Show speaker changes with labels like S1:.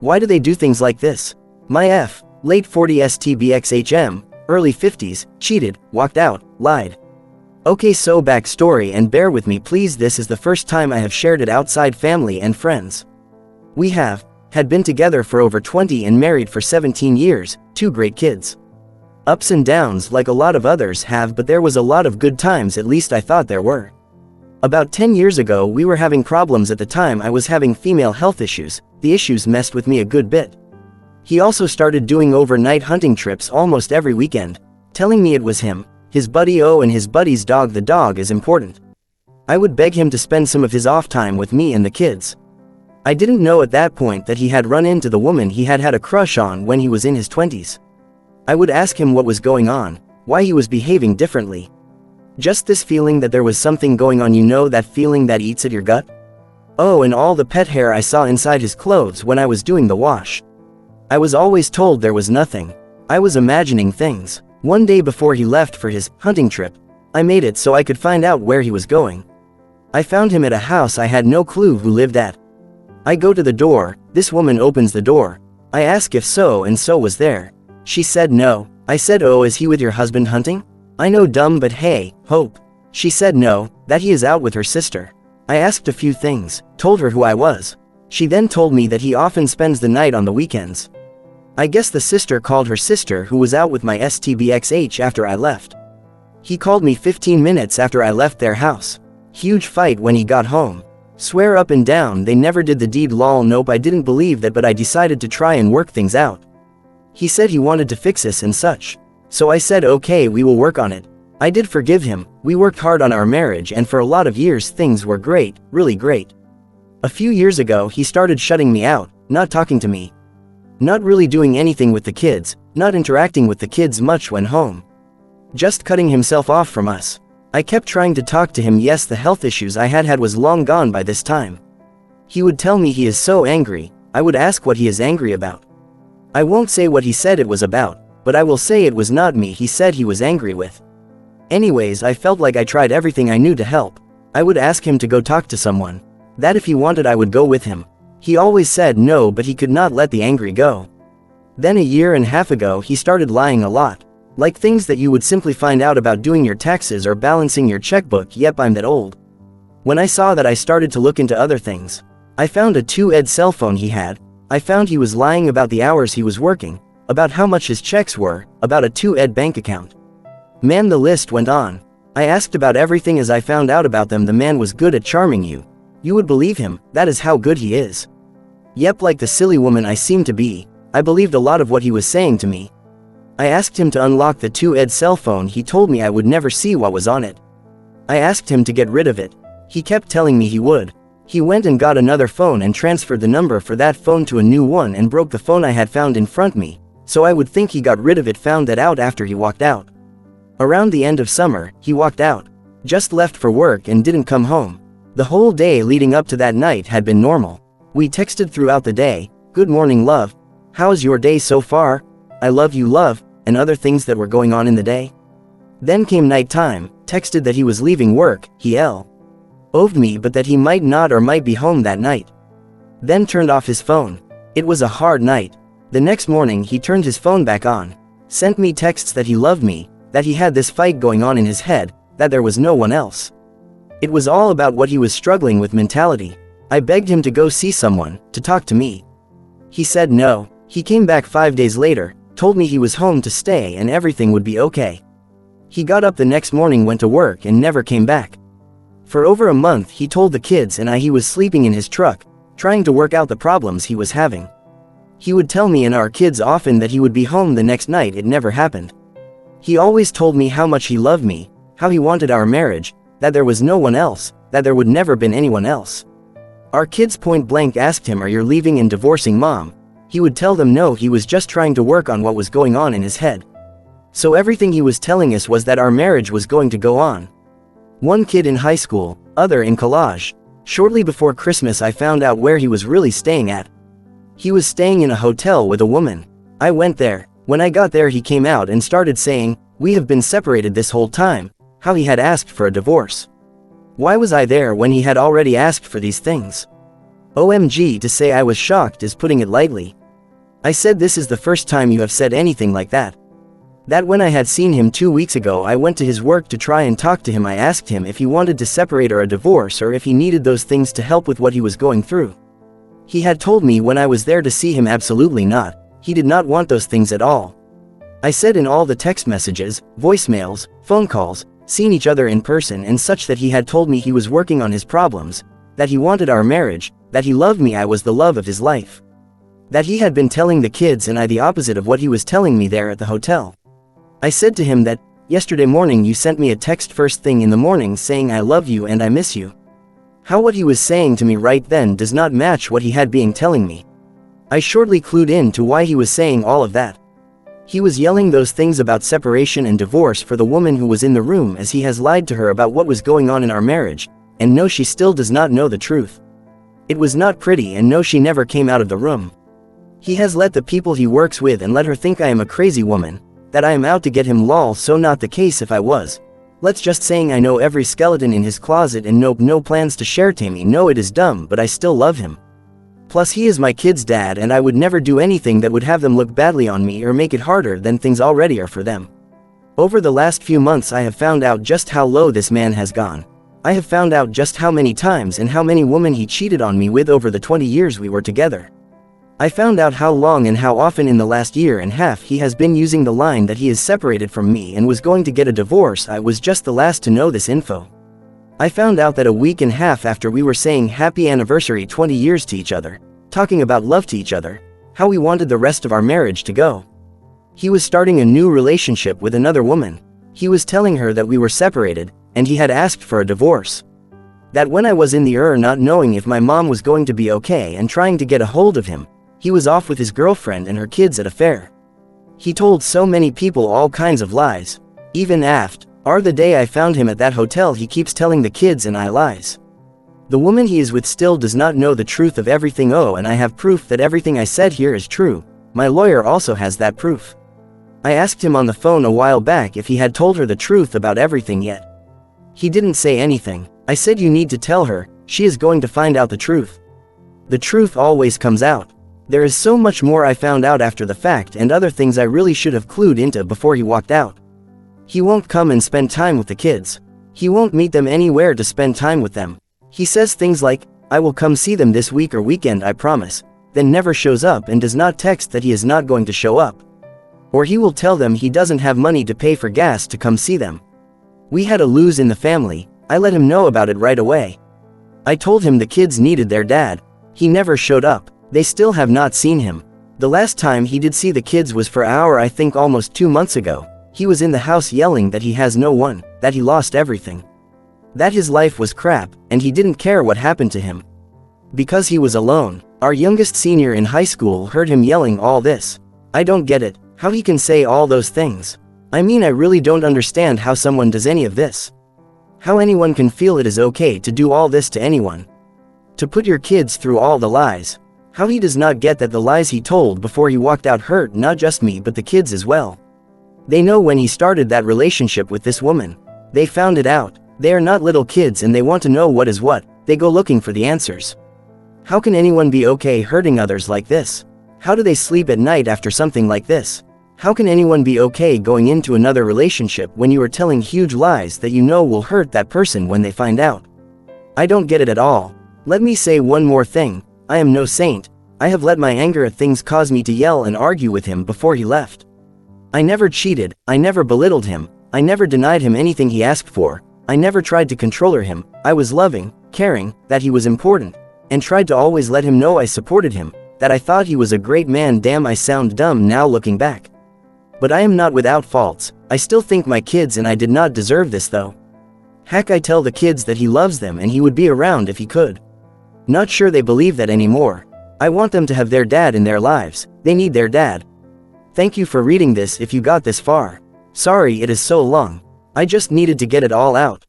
S1: Why do they do things like this? My late 40s TBXHM, early 50s, cheated, walked out, lied. Okay, so backstory, and bear with me please, this is the first time I have shared it outside family and friends. We had been together for over 20 and married for 17 years, 2 great kids. Ups and downs like a lot of others have, but there was a lot of good times, at least I thought there were. About 10 years ago we were having problems. At the time I was having female health issues. The issues messed with me a good bit. He also started doing overnight hunting trips almost every weekend, telling me it was him, his buddy and his buddy's dog. The dog is important. I would beg him to spend some of his off time with me and the kids. I didn't know at that point that he had run into the woman he had a crush on when he was in his 20s. I would ask him what was going on, why he was behaving differently. Just this feeling that there was something going on, you know that feeling that eats at your gut? Oh, and all the pet hair I saw inside his clothes when I was doing the wash. I was always told there was nothing. I was imagining things. One day before he left for his hunting trip, I made it so I could find out where he was going. I found him at a house I had no clue who lived at. I go to the door, this woman opens the door. I ask if so and so was there. She said no. I said, oh, is he with your husband hunting? I know, dumb, but hey, hope. She said no, that he is out with her sister. I asked a few things, told her who I was. She then told me that he often spends the night on the weekends. I guess the sister called her sister who was out with my STBXH after I left. He called me 15 minutes after I left their house. Huge fight when he got home. Swear up and down they never did the deed, lol. Nope, I didn't believe that, but I decided to try and work things out. He said he wanted to fix us and such. So I said okay, we will work on it. I did forgive him. We worked hard on our marriage and for a lot of years things were great, really great. A few years ago he started shutting me out, not talking to me. Not really doing anything with the kids, not interacting with the kids much when home. Just cutting himself off from us. I kept trying to talk to him. Yes, the health issues I had was long gone by this time. He would tell me he is so angry. I would ask what he is angry about. I won't say what he said it was about, but I will say it was not me he said he was angry with. Anyways, I felt like I tried everything I knew to help. I would ask him to go talk to someone. That if he wanted I would go with him. He always said no, but he could not let the angry go. Then a year and a half ago he started lying a lot. Like things that you would simply find out about doing your taxes or balancing your checkbook. Yep, I'm that old. When I saw that I started to look into other things. I found a 2ed cell phone he had. I found he was lying about the hours he was working, about how much his checks were, about a 2ed bank account. Man, the list went on. I asked about everything as I found out about them. The man was good at charming you. You would believe him, that is how good he is. Yep, like the silly woman I seemed to be, I believed a lot of what he was saying to me. I asked him to unlock the 2ed cell phone. He told me I would never see what was on it. I asked him to get rid of it. He kept telling me he would. He went and got another phone and transferred the number for that phone to a new one and broke the phone I had found in front me, so I would think he got rid of it. Found that out after he walked out. Around the end of summer, he walked out. Just left for work and didn't come home. The whole day leading up to that night had been normal. We texted throughout the day, good morning love, how's your day so far, I love you love, and other things that were going on in the day. Then came nighttime, texted that he was leaving work, he oved me but that he might not or might be home that night. Then turned off his phone. It was a hard night. The next morning he turned his phone back on. Sent me texts that he loved me, that he had this fight going on in his head, that there was no one else. It was all about what he was struggling with mentality. I begged him to go see someone, to talk to me. He said no. He came back 5 days later, told me he was home to stay and everything would be okay. He got up the next morning, went to work and never came back. For over a month he told the kids and I he was sleeping in his truck, trying to work out the problems he was having. He would tell me and our kids often that he would be home the next night. It never happened. He always told me how much he loved me, how he wanted our marriage, that there was no one else, that there would never been anyone else. Our kids point blank asked him, are you leaving and divorcing mom? He would tell them no, he was just trying to work on what was going on in his head. So everything he was telling us was that our marriage was going to go on. One kid in high school, other in college. Shortly before Christmas I found out where he was really staying at. He was staying in a hotel with a woman. I went there. When I got there he came out and started saying, we have been separated this whole time, how he had asked for a divorce. Why was I there when he had already asked for these things? OMG, to say I was shocked is putting it lightly. I said, this is the first time you have said anything like that. That when I had seen him 2 weeks ago, I went to his work to try and talk to him. I asked him if he wanted to separate or a divorce, or if he needed those things to help with what he was going through. He had told me when I was there to see him, absolutely not. He did not want those things at all. I said in all the text messages, voicemails, phone calls, seen each other in person and such, that he had told me he was working on his problems, that he wanted our marriage, that he loved me, I was the love of his life. That he had been telling the kids and I the opposite of what he was telling me there at the hotel. I said to him that, yesterday morning you sent me a text first thing in the morning saying I love you and I miss you. How what he was saying to me right then does not match what he had been telling me. I shortly clued in to why he was saying all of that. He was yelling those things about separation and divorce for the woman who was in the room, as he has lied to her about what was going on in our marriage, and no, she still does not know the truth. It was not pretty, and no, she never came out of the room. He has let the people he works with and let her think I am a crazy woman, that I am out to get him, lol. So not the case if I was. Let's just saying I know every skeleton in his closet and nope, no plans to share Tammy. No, it is dumb, but I still love him. Plus he is my kid's dad and I would never do anything that would have them look badly on me or make it harder than things already are for them. Over the last few months I have found out just how low this man has gone. I have found out just how many times and how many women he cheated on me with over the 20 years we were together. I found out how long and how often in the last year and a half he has been using the line that he is separated from me and was going to get a divorce. I was just the last to know this info. I found out that a week and a half after we were saying happy anniversary 20 years to each other, talking about love to each other, how we wanted the rest of our marriage to go. He was starting a new relationship with another woman. He was telling her that we were separated, and he had asked for a divorce. That when I was in the not knowing if my mom was going to be okay and trying to get a hold of him, he was off with his girlfriend and her kids at a fair. He told so many people all kinds of lies. Even the day I found him at that hotel, he keeps telling the kids and I lies. The woman he is with still does not know the truth of everything. Oh, and I have proof that everything I said here is true. My lawyer also has that proof. I asked him on the phone a while back if he had told her the truth about everything yet. He didn't say anything. I said, you need to tell her, she is going to find out the truth. The truth always comes out. There is so much more I found out after the fact and other things I really should have clued into before he walked out. He won't come and spend time with the kids. He won't meet them anywhere to spend time with them. He says things like, I will come see them this week or weekend, I promise, then never shows up and does not text that he is not going to show up. Or he will tell them he doesn't have money to pay for gas to come see them. We had a lose in the family. I let him know about it right away. I told him the kids needed their dad. He never showed up. They still have not seen him. The last time he did see the kids was for an hour, I think almost 2 months ago. He was in the house yelling that he has no one, that he lost everything. That his life was crap, and he didn't care what happened to him. Because he was alone. Our youngest senior in high school heard him yelling all this. I don't get it, how he can say all those things. I mean, I really don't understand how someone does any of this. How anyone can feel it is okay to do all this to anyone. To put your kids through all the lies. How he does not get that the lies he told before he walked out hurt not just me but the kids as well. They know when he started that relationship with this woman. They found it out. They are not little kids and they want to know what is what. They go looking for the answers. How can anyone be okay hurting others like this? How do they sleep at night after something like this? How can anyone be okay going into another relationship when you are telling huge lies that you know will hurt that person when they find out? I don't get it at all. Let me say one more thing. I am no saint. I have let my anger at things cause me to yell and argue with him before he left. I never cheated, I never belittled him, I never denied him anything he asked for, I never tried to control him. I was loving, caring, that he was important, and tried to always let him know I supported him, that I thought he was a great man. Damn, I sound dumb now looking back. But I am not without faults. I still think my kids and I did not deserve this though. Heck, I tell the kids that he loves them and he would be around if he could. Not sure they believe that anymore. I want them to have their dad in their lives. They need their dad. Thank you for reading this if you got this far. Sorry it is so long. I just needed to get it all out.